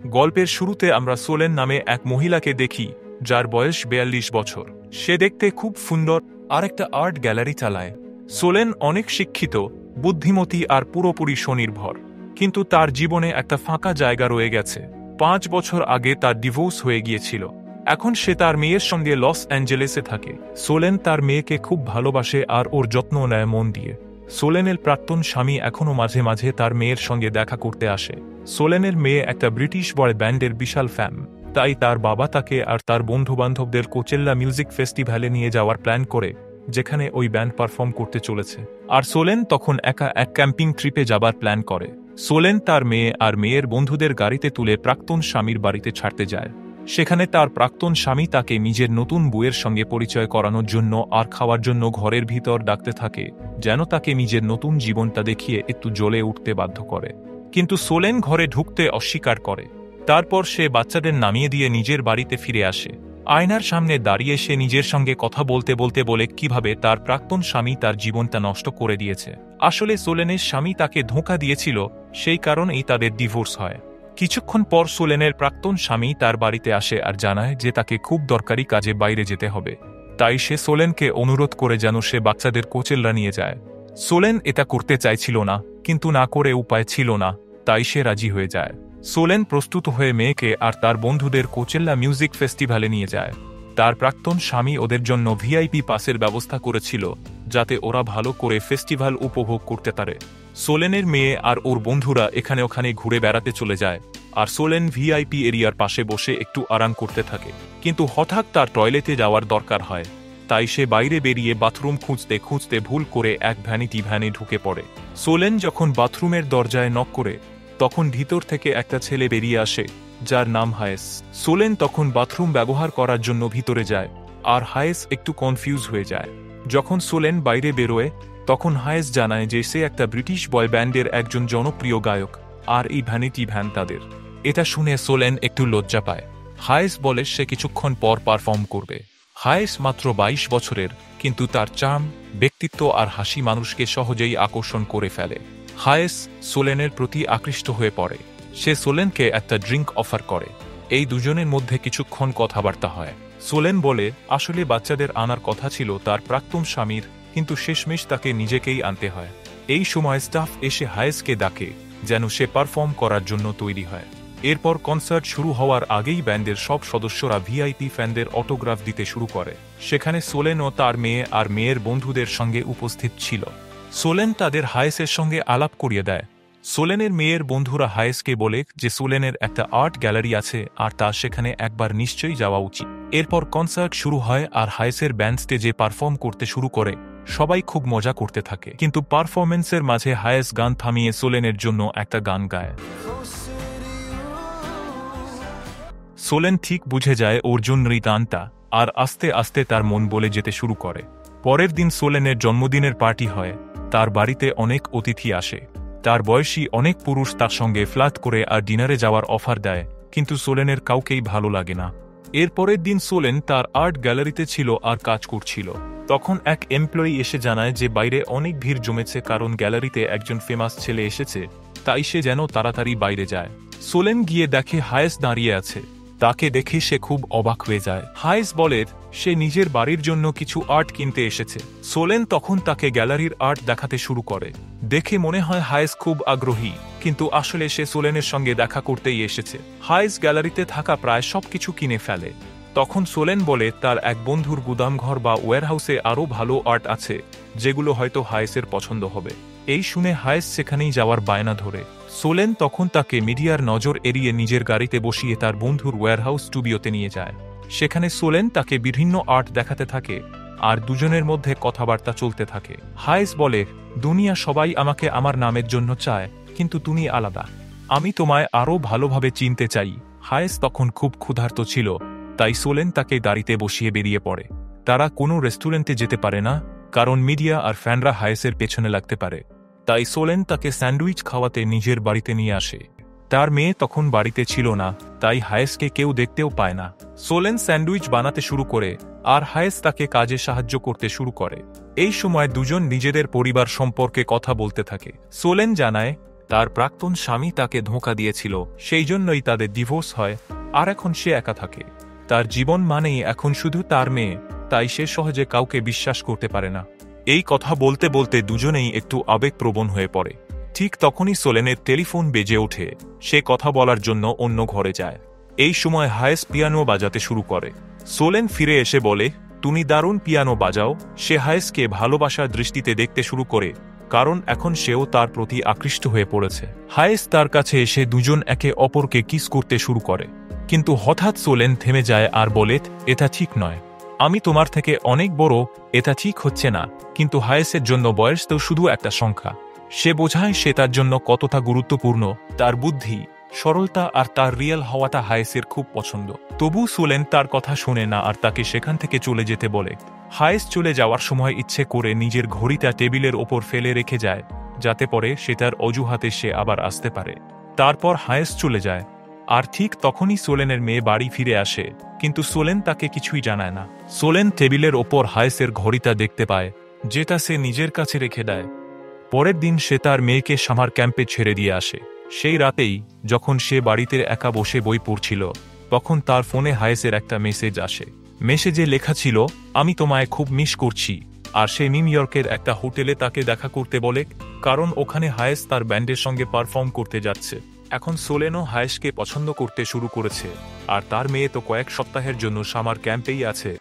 গল্পের শুরুতে আমরা সোলেন নামে এক মহিলাকে দেখি, যার বয়স ৪২ বছর। সে দেখতে খুব সুন্দর আর একটা আর্ট গ্যালারি চালায়। সোলেন অনেক শিক্ষিত, বুদ্ধিমতী আর পুরোপুরি স্বনির্ভর, কিন্তু তার জীবনে একটা ফাঁকা জায়গা রয়ে গেছে। ৫ বছর আগে তার ডিভোর্স হয়ে গিয়েছিল। এখন সে তার মেয়ের সঙ্গে লস অ্যাঞ্জেলেসে থাকে। সোলেন তার মেয়েকে খুব ভালোবাসে আর ওর যত্ন নেয় মন দিয়ে। সোলেনের প্রাক্তন স্বামী এখনও মাঝে মাঝে তার মেয়ের সঙ্গে দেখা করতে আসে। সোলেনের মেয়ে একটা ব্রিটিশ বয় ব্যান্ডের বিশাল ফ্যান, তাই তার বাবা তাকে আর তার বন্ধুবান্ধবদের কোচেল্লা মিউজিক ফেস্টিভ্যালে নিয়ে যাওয়ার প্ল্যান করে, যেখানে ওই ব্যান্ড পারফর্ম করতে চলেছে। আর সোলেন তখন একা এক ক্যাম্পিং ট্রিপে যাবার প্ল্যান করে। সোলেন তার মেয়ে আর মেয়ের বন্ধুদের গাড়িতে তুলে প্রাক্তন স্বামীর বাড়িতে ছাড়তে যায়। সেখানে তার প্রাক্তন স্বামী তাকে নিজের নতুন বউয়ের সঙ্গে পরিচয় করানোর জন্য আর খাওয়ার জন্য ঘরের ভিতর ডাকতে থাকে, যেন তাকে নিজের নতুন জীবনটা দেখিয়ে একটু জ্বলে উঠতে বাধ্য করে। কিন্তু সোলেন ঘরে ঢুকতে অস্বীকার করে। তারপর সে বাচ্চাদের নামিয়ে দিয়ে নিজের বাড়িতে ফিরে আসে। আয়নার সামনে দাঁড়িয়ে সে নিজের সঙ্গে কথা বলতে বলতে বলে কিভাবে তার প্রাক্তন স্বামী তার জীবনটা নষ্ট করে দিয়েছে। আসলে সোলেনের স্বামী তাকে ধোঁকা দিয়েছিল, সেই কারণেই তাদের ডিভোর্স হয়। কিছুক্ষণ পর সোলেনের প্রাক্তন স্বামী তার বাড়িতে আসে আর জানায় যে তাকে খুব দরকারি কাজে বাইরে যেতে হবে। তাই সে সোলেনকে অনুরোধ করে যেন সে বাচ্চাদের কোচেল্লা নিয়ে যায়। সোলেন এটা করতে চাইছিল না, কিন্তু না করে উপায় ছিল না, তাই সে রাজি হয়ে যায়। সোলেন প্রস্তুত হয়ে মেয়েকে আর তার বন্ধুদের কোচেল্লা মিউজিক ফেস্টিভ্যালে নিয়ে যায়। তার প্রাক্তন স্বামী ওদের জন্য ভিআইপি পাসের ব্যবস্থা করেছিল, যাতে ওরা ভালো করে ফেস্টিভ্যাল উপভোগ করতে পারে। সোলেনের মেয়ে আর ওর বন্ধুরা এখানে ওখানে ঘুরে বেড়াতে চলে যায়, আর সোলেন ভিআইপি এরিয়ার পাশে বসে একটু আরাম করতে থাকে। কিন্তু হঠাৎ তার টয়লেটে যাওয়ার দরকার হয়, তাই সে বাইরে বেরিয়ে বাথরুম খুঁজতে খুঁজতে ভুল করে এক ভ্যানিটি ভ্যানে ঢুকে পড়ে। সোলেন যখন বাথরুমের দরজায় নক করে, তখন ভিতর থেকে একটা ছেলে বেরিয়ে আসে, যার নাম হায়েস। সোলেন তখন বাথরুম ব্যবহার করার জন্য ভিতরে যায়, আর হায়েস একটু কনফিউজ হয়ে যায়। যখন সোলেন বাইরে বেরোয়, তখন হায়েস জানায় যে সে একটা ব্রিটিশ বয় ব্যান্ডের একজন জনপ্রিয় গায়ক, আর এই ভ্যানিটি ভ্যান তাদের। এটা শুনে সোলেন একটু লজ্জা পায়। হায়েস বলে সে কিছুক্ষণ পর পারফর্ম করবে। হায়েস মাত্র ২২ বছরের, কিন্তু তার চার্ম, ব্যক্তিত্ব আর হাসি মানুষকে সহজেই আকর্ষণ করে ফেলে। হায়েস সোলেনের প্রতি আকৃষ্ট হয়ে পড়ে। সে সোলেনকে একটা ড্রিঙ্ক অফার করে। এই দুজনের মধ্যে কিছুক্ষণ কথাবার্তা হয়। সোলেন বলে আসলে বাচ্চাদের আনার কথা ছিল তার প্রাক্তন স্বামীর, কিন্তু শেষমেশ তাকে নিজেকেই আনতে হয়। এই সময় স্টাফ এসে হায়েসকে ডাকে যেন সে পারফর্ম করার জন্য তৈরি হয়। এরপর কনসার্ট শুরু হওয়ার আগেই ব্যান্ডের সব সদস্যরা ভিআইপি ফ্যানদের অটোগ্রাফ দিতে শুরু করে। সেখানে সোলেন ও তার মেয়ে আর মেয়ের বন্ধুদের সঙ্গে উপস্থিত ছিল। সোলেন তাদের হায়েসের সঙ্গে আলাপ করিয়ে দেয়। সোলেনের মেয়ের বন্ধুরা হায়েসকে বলে যে সোলেনের একটা আর্ট গ্যালারি আছে আর তা সেখানে একবার নিশ্চয়ই যাওয়া উচিত। এরপর কনসার্ট শুরু হয় আর হায়েসের ব্যান্ড স্টেজে পারফর্ম করতে শুরু করে। সবাই খুব মজা করতে থাকে, কিন্তু পারফরমেন্সের মাঝে হায়েস গান থামিয়ে সোলেনের জন্য একটা গান গায়। সোলেন ঠিক বুঝে যায় ওর জন্যই গানটা, আর আস্তে আস্তে তার মন বলে যেতে শুরু করে। পরের দিন সোলেনের জন্মদিনের পার্টি হয়। তার বাড়িতে অনেক অতিথি আসে। তার বয়সী অনেক পুরুষ তার সঙ্গে ফ্ল্যাট করে আর ডিনারে যাওয়ার অফার দেয়, কিন্তু সোলেনের কাউকেই ভালো লাগে না। এর পরের দিন সোলেন তার আর্ট গ্যালারিতে ছিল আর কাজ করছিল। তখন এক এমপ্লয়ি এসে জানায় যে বাইরে অনেক ভিড় জমেছে, কারণ গ্যালারিতে একজন ফেমাস ছেলে এসেছে, তাই সে যেন তাড়াতাড়ি বাইরে যায়। সোলেন গিয়ে দেখে হায়েস দাঁড়িয়ে আছে। তাকে দেখে সে খুব অবাক হয়ে যায়। হায়েস বলে সে নিজের বাড়ির জন্য কিছু আর্ট কিনতে এসেছে। সোলেন তখন তাকে গ্যালারির আর্ট দেখাতে শুরু করে। দেখে মনে হয় হায়েস খুব আগ্রহী, কিন্তু আসলে সে সোলেনের সঙ্গে দেখা করতেই এসেছে। হায়েস গ্যালারিতে থাকা প্রায় সবকিছু কিনে ফেলে। তখন সোলেন বলে তার এক বন্ধুর গুদামঘর বা ওয়্যারহাউসে আরও ভালো আর্ট আছে, যেগুলো হয়তো হায়েসের পছন্দ হবে। এই শুনে হায়েস সেখানেই যাওয়ার বায়না ধরে। সোলেন তখন তাকে মিডিয়ার নজর এড়িয়ে নিজের গাড়িতে বসিয়ে তার বন্ধুর ওয়্যারহাউস স্টুডিওতে নিয়ে যায়। সেখানে সোলেন তাকে বিভিন্ন আর্ট দেখাতে থাকে, আর দুজনের মধ্যে কথাবার্তা চলতে থাকে। হায়েস বলে, দুনিয়া সবাই আমাকে আমার নামের জন্য চায়, কিন্তু তুমি আলাদা। আমি তোমায় আরও ভালোভাবে চিনতে চাই। হায়েস তখন খুব ক্ষুধার্ত ছিল, তাই সোলেন তাকে গাড়িতে বসিয়ে বেরিয়ে পড়ে। তারা কোনো রেস্টুরেন্টে যেতে পারে না, কারণ মিডিয়া আর ফ্যানরা হায়েসের পেছনে লাগতে পারে। তাই সোলেন তাকে স্যান্ডউইচ খাওয়াতে নিজের বাড়িতে নিয়ে আসে। তার মেয়ে তখন বাড়িতে ছিল না, তাই হায়েসকে কেউ দেখতেও পায় না। সোলেন স্যান্ডউইচ বানাতে শুরু করে, আর হায়েস তাকে কাজে সাহায্য করতে শুরু করে। এই সময় দুজন নিজেদের পরিবার সম্পর্কে কথা বলতে থাকে। সোলেন জানায় তার প্রাক্তন স্বামী তাকে ধোঁকা দিয়েছিল, সেই জন্যই তাদের ডিভোর্স হয়, আর এখন সে একা থাকে। তার জীবন মানেই এখন শুধু তার মেয়ে, তাই সে সহজে কাউকে বিশ্বাস করতে পারে না। এই কথা বলতে বলতে দুজনেই একটু আবেগপ্রবণ হয়ে পড়ে। ঠিক তখনই সোলেনের টেলিফোন বেজে ওঠে। সে কথা বলার জন্য অন্য ঘরে যায়। এই সময় হায়েস পিয়ানো বাজাতে শুরু করে। সোলেন ফিরে এসে বলে, তুমি দারুণ পিয়ানো বাজাও। সে হায়েসকে ভালোবাসার দৃষ্টিতে দেখতে শুরু করে, কারণ এখন সেও তার প্রতি আকৃষ্ট হয়ে পড়েছে। হায়েস তার কাছে এসে দুজন একে অপরকে কিস করতে শুরু করে, কিন্তু হঠাৎ সোলেন থেমে যায় আর বলে, এটা ঠিক নয়, আমি তোমার থেকে অনেক বড়, এটা ঠিক হচ্ছে না। কিন্তু হায়েসের জন্য বয়স তো শুধু একটা সংখ্যা। সে বোঝায় সে তার জন্য কতটা গুরুত্বপূর্ণ। তার বুদ্ধি, সরলতা আর তার রিয়েল হওয়াটা হায়েসের খুব পছন্দ। তবু সোলেন তার কথা শোনে না আর তাকে সেখান থেকে চলে যেতে বলে। হায়েস চলে যাওয়ার সময় ইচ্ছে করে নিজের ঘড়িটা টেবিলের ওপর ফেলে রেখে যায়, যাতে পরে সেটার অজুহাতে সে আবার আসতে পারে। তারপর হায়েস চলে যায়, আর ঠিক তখনই সোলেনের মেয়ে বাড়ি ফিরে আসে, কিন্তু সোলেন তাকে কিছুই জানায় না। সোলেন টেবিলের ওপর হায়েসের ঘড়িটা দেখতে পায়, যেটা সে নিজের কাছে রেখে দেয়। পরের দিন সে তার মেয়েকে সামার ক্যাম্পে ছেড়ে দিয়ে আসে। সেই রাতেই যখন সে বাড়িতে একা বসে বই পড়ছিল, তখন তার ফোনে হায়েসের একটা মেসেজ আসে। মেসেজে লেখা ছিল, আমি তোমায় খুব মিস করছি। আর সে নিউ ইয়র্কের একটা হোটেলে তাকে দেখা করতে বলে, কারণ ওখানে হায়েস তার ব্যান্ডের সঙ্গে পারফর্ম করতে যাচ্ছে। এখন সোলেনও হায়েসকে পছন্দ করতে শুরু করেছে, আর তার মেয়ে তো কয়েক সপ্তাহের জন্য সামার ক্যাম্পেই আছে।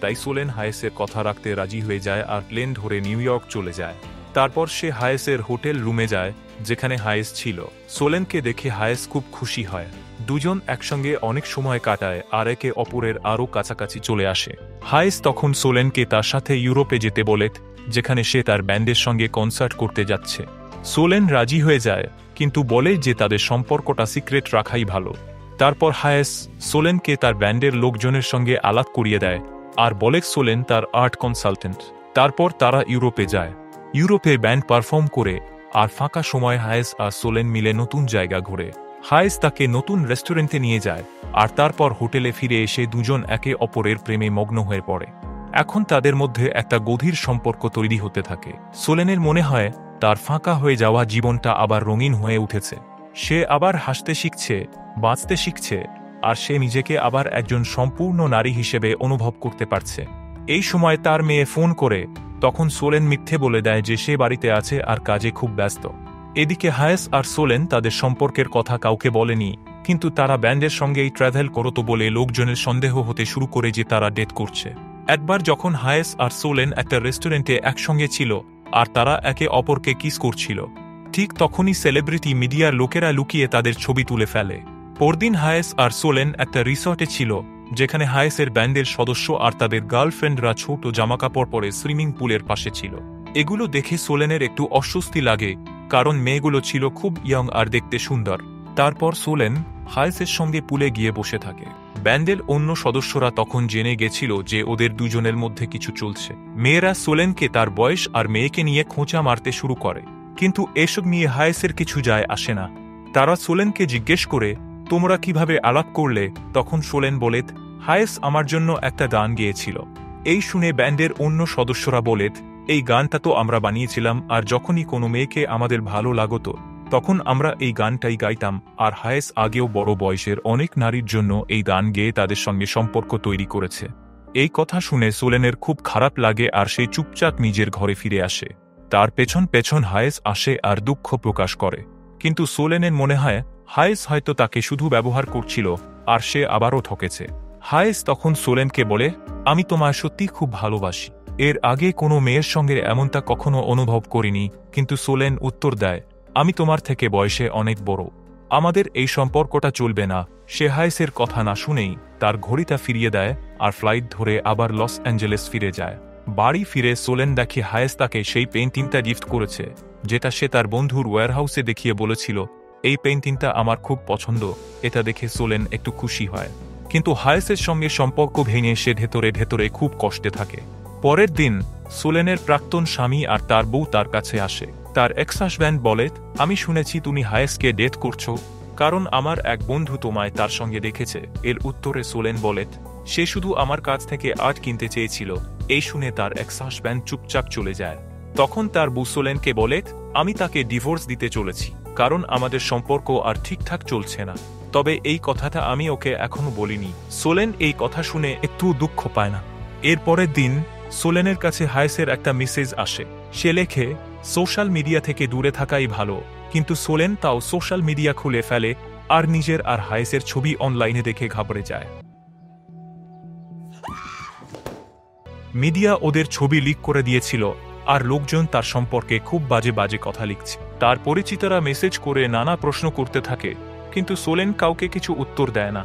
তাই সোলেন হায়েসের কথা রাখতে রাজি হয়ে যায় আর প্লেন ধরে নিউ ইয়র্ক চলে যায়। তারপর সে হায়েসের হোটেল রুমে যায়, যেখানে হায়েস ছিল। সোলেনকে দেখে হায়েস খুব খুশি হয়। দুজন একসঙ্গে অনেক সময় কাটায় আর একে অপরের আরও কাছাকাছি চলে আসে। হায়েস তখন সোলেনকে তার সাথে ইউরোপে যেতে বলে, যেখানে সে তার ব্যান্ডের সঙ্গে কনসার্ট করতে যাচ্ছে। সোলেন রাজি হয়ে যায়, কিন্তু বলে যে তাদের সম্পর্কটা সিক্রেট রাখাই ভালো। তারপর হায়েস সোলেনকে তার ব্যান্ডের লোকজনের সঙ্গে আলাপ করিয়ে দেয় আর বলে সোলেন তার আর্ট কনসালটেন্ট। তারপর তারা ইউরোপে যায়। ইউরোপে ব্যান্ড পারফর্ম করে আর ফাঁকা সময় হায়েস আর সোলেন মিলে নতুন জায়গা ঘোরে। হায়েস তাকে নতুন রেস্টুরেন্টে নিয়ে যায়, আর তারপর হোটেলে ফিরে এসে দুজন একে অপরের প্রেমে মগ্ন হয়ে পড়ে। এখন তাদের মধ্যে একটা গভীর সম্পর্ক তৈরি হতে থাকে। সোলেনের মনে হয় তার ফাঁকা হয়ে যাওয়া জীবনটা আবার রঙিন হয়ে উঠেছে। সে আবার হাসতে শিখছে, বাঁচতে শিখছে, আর সে নিজেকে আবার একজন সম্পূর্ণ নারী হিসেবে অনুভব করতে পারছে। এই সময় তার মেয়ে ফোন করে, তখন সোলেন মিথ্যে বলে দেয় যে সে বাড়িতে আছে আর কাজে খুব ব্যস্ত। এদিকে হায়েস আর সোলেন তাদের সম্পর্কের কথা কাউকে বলেনি, কিন্তু তারা ব্যান্ডের সঙ্গেই ট্র্যাভেল করত বলে লোকজনের সন্দেহ হতে শুরু করে যে তারা ডেট করছে। একবার যখন হায়েস আর সোলেন একটা রেস্টুরেন্টে একসঙ্গে ছিল আর তারা একে অপরকে কিস করছিল, ঠিক তখনই সেলিব্রিটি মিডিয়ার লোকেরা লুকিয়ে তাদের ছবি তুলে ফেলে। পরদিন হায়েস আর সোলেন একটা রিসর্টে ছিল, যেখানে হায়েসের ব্যান্ডের সদস্য আর তাদের গার্লফ্রেন্ডরা ছোট জামাকাপড় পরে সুইমিং পুলের পাশে ছিল। এগুলো দেখে সোলেনের একটু অস্বস্তি লাগে, কারণ মেয়েগুলো ছিল খুব ইয়ং আর দেখতে সুন্দর। তারপর সোলেন হায়েসের সঙ্গে পুলে গিয়ে বসে থাকে। ব্যান্ডের অন্য সদস্যরা তখন জেনে গেছিল যে ওদের দুজনের মধ্যে কিছু চলছে। মেয়েরা সোলেনকে তার বয়স আর মেয়েকে নিয়ে খোঁচা মারতে শুরু করে, কিন্তু এসব নিয়ে হায়েসের কিছু যায় আসে না। তারা সোলেনকে জিজ্ঞেস করে, তোমরা কিভাবে আলাপ করলে? তখন সোলেন বলে, হায়েস আমার জন্য একটা গান গেয়েছিল। এই শুনে ব্যান্ডের অন্য সদস্যরা বলে, এই গানটা তো আমরা বানিয়েছিলাম, আর যখনই কোনো মেয়েকে আমাদের ভালো লাগতো তখন আমরা এই গানটাই গাইতাম। আর হায়েস আগেও বড় বয়সের অনেক নারীর জন্য এই গান গেয়ে তাদের সঙ্গে সম্পর্ক তৈরি করেছে। এই কথা শুনে সোলেনের খুব খারাপ লাগে আর সে চুপচাপ নিজের ঘরে ফিরে আসে। তার পেছন পেছন হায়েস আসে আর দুঃখ প্রকাশ করে, কিন্তু সোলেনের মনে হয় হায়েস হয়তো তাকে শুধু ব্যবহার করছিল আর সে আবারও ঠকেছে। হায়েস তখন সোলেনকে বলে, আমি তোমায় সত্যি খুব ভালোবাসি। এর আগে কোনো মেয়ের সঙ্গে এমনটা কখনো অনুভব করিনি। কিন্তু সোলেন উত্তর দেয়, আমি তোমার থেকে বয়সে অনেক বড়, আমাদের এই সম্পর্কটা চলবে না। সে হায়েসের কথা না শুনেই তার ঘড়িটা ফিরিয়ে দেয় আর ফ্লাইট ধরে আবার লস অ্যাঞ্জেলেস ফিরে যায়। বাড়ি ফিরে সোলেন দেখে হায়েস তাকে সেই পেইন্টিংটা গিফট করেছে, যেটা সে তার বন্ধুর ওয়্যারহাউসে দেখিয়ে বলেছিল, এই পেইন্টিংটা আমার খুব পছন্দ। এটা দেখে সোলেন একটু খুশি হয়, কিন্তু হায়েসের সঙ্গে সম্পর্ক ভেঙে সে ভেতরে ভেতরে খুব কষ্টে থাকে। পরের দিন সোলেনের প্রাক্তন স্বামী আর তার বউ তার কাছে আসে। তার এক্স হাজব্যান্ড বলে, আমি শুনেছি তুমি হায়েসকে ডেট করছো, কারণ আমার এক বন্ধু তোমায় তার সঙ্গে দেখেছে। এর উত্তরে সোলেন বলে, সে শুধু আমার কাছ থেকে আর্ট কিনতে চেয়েছিল। এই শুনে তার এক্স হাজব্যান্ড চুপচাপ চলে যায়। তখন তার বউ সোলেনকে বলে, আমি তাকে ডিভোর্স দিতে চলেছি, কারণ আমাদের সম্পর্ক আর ঠিকঠাক চলছে না। তবে এই কথাটা আমি ওকে এখনো বলিনি। সোলেন এই কথা শুনে একটু দুঃখ পায় না। এর পরের দিন সোলেনের কাছে হায়েসের একটা মেসেজ আসে। সে লেখে, সোশ্যাল মিডিয়া থেকে দূরে থাকাই ভালো। কিন্তু সোলেন তাও সোশ্যাল মিডিয়া খুলে ফেলে আর নিজের আর হায়েসের ছবি অনলাইনে দেখে ঘাবড়ে যায়। মিডিয়া ওদের ছবি লিক করে দিয়েছিল আর লোকজন তার সম্পর্কে খুব বাজে বাজে কথা লিখছে। তার পরিচিতরা মেসেজ করে নানা প্রশ্ন করতে থাকে, কিন্তু সোলেন কাউকে কিছু উত্তর দেয় না।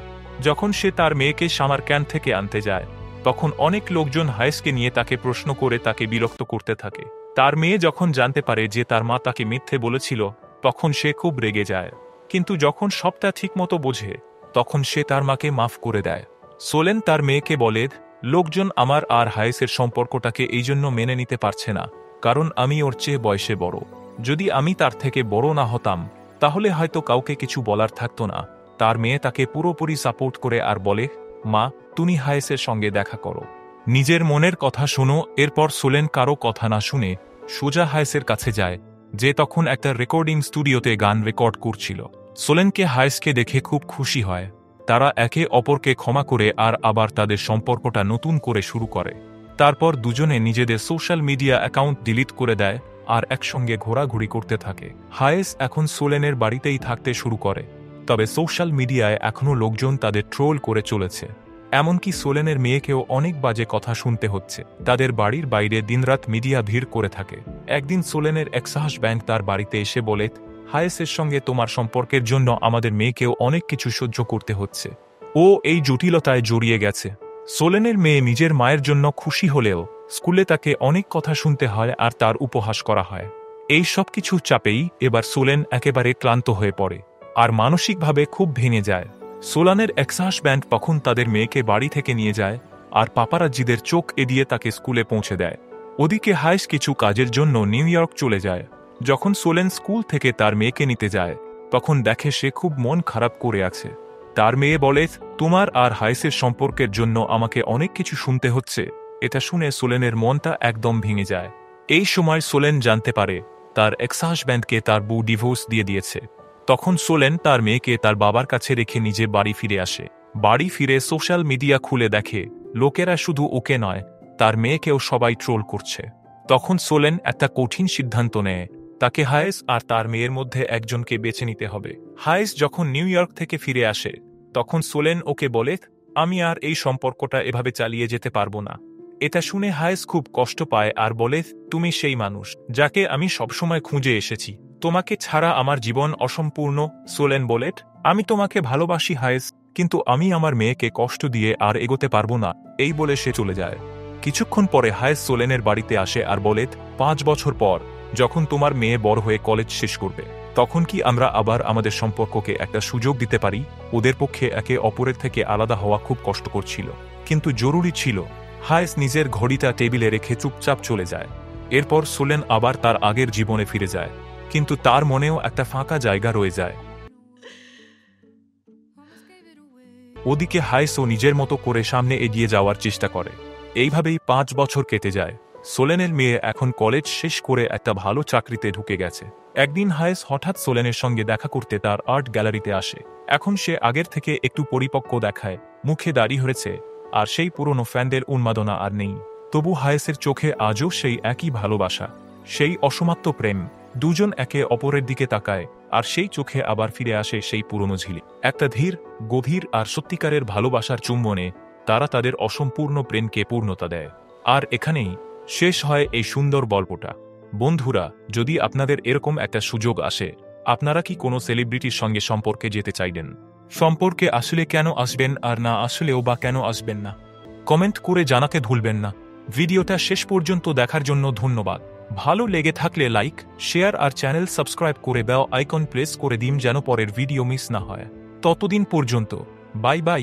যখন সে তার মেয়েকে সামার ক্যাম্প থেকে আনতে যায়, তখন অনেক লোকজন হায়েসকে নিয়ে তাকে প্রশ্ন করে তাকে বিরক্ত করতে থাকে। তার মেয়ে যখন জানতে পারে যে তার মা তাকে মিথ্যে বলেছিল, তখন সে খুব রেগে যায়। কিন্তু যখন সবটা ঠিকমতো বোঝে, তখন সে তার মাকে মাফ করে দেয়। সোলেন তার মেয়েকে বলে, লোকজন আমার আর হায়েসের সম্পর্কটাকে এই জন্য মেনে নিতে পারছে না, কারণ আমি ওর চেয়ে বয়সে বড়। যদি আমি তার থেকে বড় না হতাম, তাহলে হয়তো কাউকে কিছু বলার থাকতো না। তার মেয়ে তাকে পুরোপুরি সাপোর্ট করে আর বলে, মা, তুমি হায়েসের সঙ্গে দেখা করো, নিজের মনের কথা শোনো। এরপর সোলেন কারো কথা না শুনে সোজা হায়েসের কাছে যায়, যে তখন একটা রেকর্ডিং স্টুডিওতে গান রেকর্ড করছিল। সোলেনকে হায়েসকে দেখে খুব খুশি হয়। তারা একে অপরকে ক্ষমা করে আর আবার তাদের সম্পর্কটা নতুন করে শুরু করে। তারপর দুজনে নিজেদের সোশ্যাল মিডিয়া অ্যাকাউন্ট ডিলিট করে দেয় আর একসঙ্গে ঘোরাঘুরি করতে থাকে। হায়েস এখন সোলেনের বাড়িতেই থাকতে শুরু করে, তবে সোশ্যাল মিডিয়ায় এখনও লোকজন তাদের ট্রোল করে চলেছে। এমনকি সোলেনের মেয়েকেও অনেক বাজে কথা শুনতে হচ্ছে। তাদের বাড়ির বাইরে দিনরাত মিডিয়া ভিড় করে থাকে। একদিন সোলেনের এক্স হাজব্যান্ড তার বাড়িতে এসে বলে, হায়েসের সঙ্গে তোমার সম্পর্কের জন্য আমাদের মেয়েকেও অনেক কিছু সহ্য করতে হচ্ছে। ও এই জটিলতায় জড়িয়ে গেছে। সোলেনের মেয়ে নিজের মায়ের জন্য খুশি হলেও স্কুলে তাকে অনেক কথা শুনতে হয় আর তার উপহাস করা হয়। এই সব কিছু চাপেই এবার সোলেন একেবারে ক্লান্ত হয়ে পড়ে আর মানসিকভাবে খুব ভেঙে যায়। সোলানের এক্স হাজব্যান্ড তখন তাদের মেয়েকে বাড়ি থেকে নিয়ে যায় আর পাপারাজ্জিদের চোখ এড়িয়ে তাকে স্কুলে পৌঁছে দেয়। ওদিকে হায়েস কিছু কাজের জন্য নিউ ইয়র্ক চলে যায়। যখন সোলেন স্কুল থেকে তার মেয়েকে নিতে যায়, তখন দেখে সে খুব মন খারাপ করে আছে। তার মেয়ে বলে, তোমার আর হায়েসের সম্পর্কের জন্য আমাকে অনেক কিছু শুনতে হচ্ছে। এটা শুনে সোলেনের মনটা একদম ভেঙে যায়। এই সময় সোলেন জানতে পারে তার এক্স হাজব্যান্ডকে তার বউ ডিভোর্স দিয়ে দিয়েছে। তখন সোলেন তার মেয়েকে তার বাবার কাছে রেখে নিজে বাড়ি ফিরে আসে। বাড়ি ফিরে সোশ্যাল মিডিয়া খুলে দেখে লোকেরা শুধু ওকে নয়, তার মেয়েকেও সবাই ট্রোল করছে। তখন সোলেন একটা কঠিন সিদ্ধান্ত নেয়, তাকে হায়েস আর তার মেয়ের মধ্যে একজনকে বেছে নিতে হবে। হায়েস যখন নিউ ইয়র্ক থেকে ফিরে আসে, তখন সোলেন ওকে বলে, আমি আর এই সম্পর্কটা এভাবে চালিয়ে যেতে পারবো না। এটা শুনে হায়েস খুব কষ্ট পায় আর বলে, তুমি সেই মানুষ যাকে আমি সবসময় খুঁজে এসেছি, তোমাকে ছাড়া আমার জীবন অসম্পূর্ণ। সোলেন বলে, আমি তোমাকে ভালোবাসি হায়েস, কিন্তু আমি আমার মেয়েকে কষ্ট দিয়ে আর এগোতে পারবো না। এই বলে সে চলে যায়। কিছুক্ষণ পরে হায়েস সোলেনের বাড়িতে আসে আর বলে, 5 বছর পর যখন তোমার মেয়ে বড় হয়ে কলেজ শেষ করবে, তখন কি আমরা আবার আমাদের সম্পর্ককে একটা সুযোগ দিতে পারি? ওদের পক্ষে একে অপরের থেকে আলাদা হওয়া খুব কষ্টকর ছিল, কিন্তু জরুরি ছিল। হায়েস নিজের ঘড়িটা টেবিলে রেখে চুপচাপ চলে যায়। এরপর সোলেন আবার তার আগের জীবনে ফিরে যায়, কিন্তু তার মনেও একটা ফাঁকা জায়গা রয়ে যায়। ওদিকে হায়েসও নিজের মতো করে সামনে এগিয়ে যাওয়ার চেষ্টা করে। এইভাবেই 5 বছর কেটে যায়। সোলেনের মেয়ে এখন কলেজ শেষ করে একটা ভালো চাকরিতে ঢুকে গেছে। একদিন হায়েস হঠাৎ সোলেনের সঙ্গে দেখা করতে তার আর্ট গ্যালারিতে আসে। এখন সে আগের থেকে একটু পরিপক্ক দেখায়, মুখে দাড়ি হয়েছে, আর সেই পুরনো ফ্যান্ডেল উন্মাদনা আর নেই। তবু হায়েসের চোখে আজও সেই একই ভালোবাসা, সেই অসমাপ্ত প্রেম। দুজন একে অপরের দিকে তাকায়, আর সেই চোখে আবার ফিরে আসে সেই পুরনো ঝিলি। একটা ধীর, গভীর আর সত্যিকারের ভালোবাসার চুম্বনে তারা তাদের অসম্পূর্ণ প্রেমকে পূর্ণতা দেয়। আর এখানেই শেষ হয় এই সুন্দর গল্পটা। বন্ধুরা, যদি আপনাদের এরকম একটা সুযোগ আসে, আপনারা কি কোনো সেলিব্রিটির সঙ্গে সম্পর্কে যেতে চাইবেন? সম্পর্কে আসলে কেন আসবেন আর না আসলেও বা কেন আসবেন না? কমেন্ট করে জানাতে ভুলবেন না। ভিডিওটা শেষ পর্যন্ত দেখার জন্য ধন্যবাদ। ভালো লেগে থাকলে লাইক, শেয়ার আর চ্যানেল সাবস্ক্রাইব করে বেল আইকন প্রেস করে দিন যেন পরের ভিডিও মিস না হয়। ততদিন পর্যন্ত বাই বাই।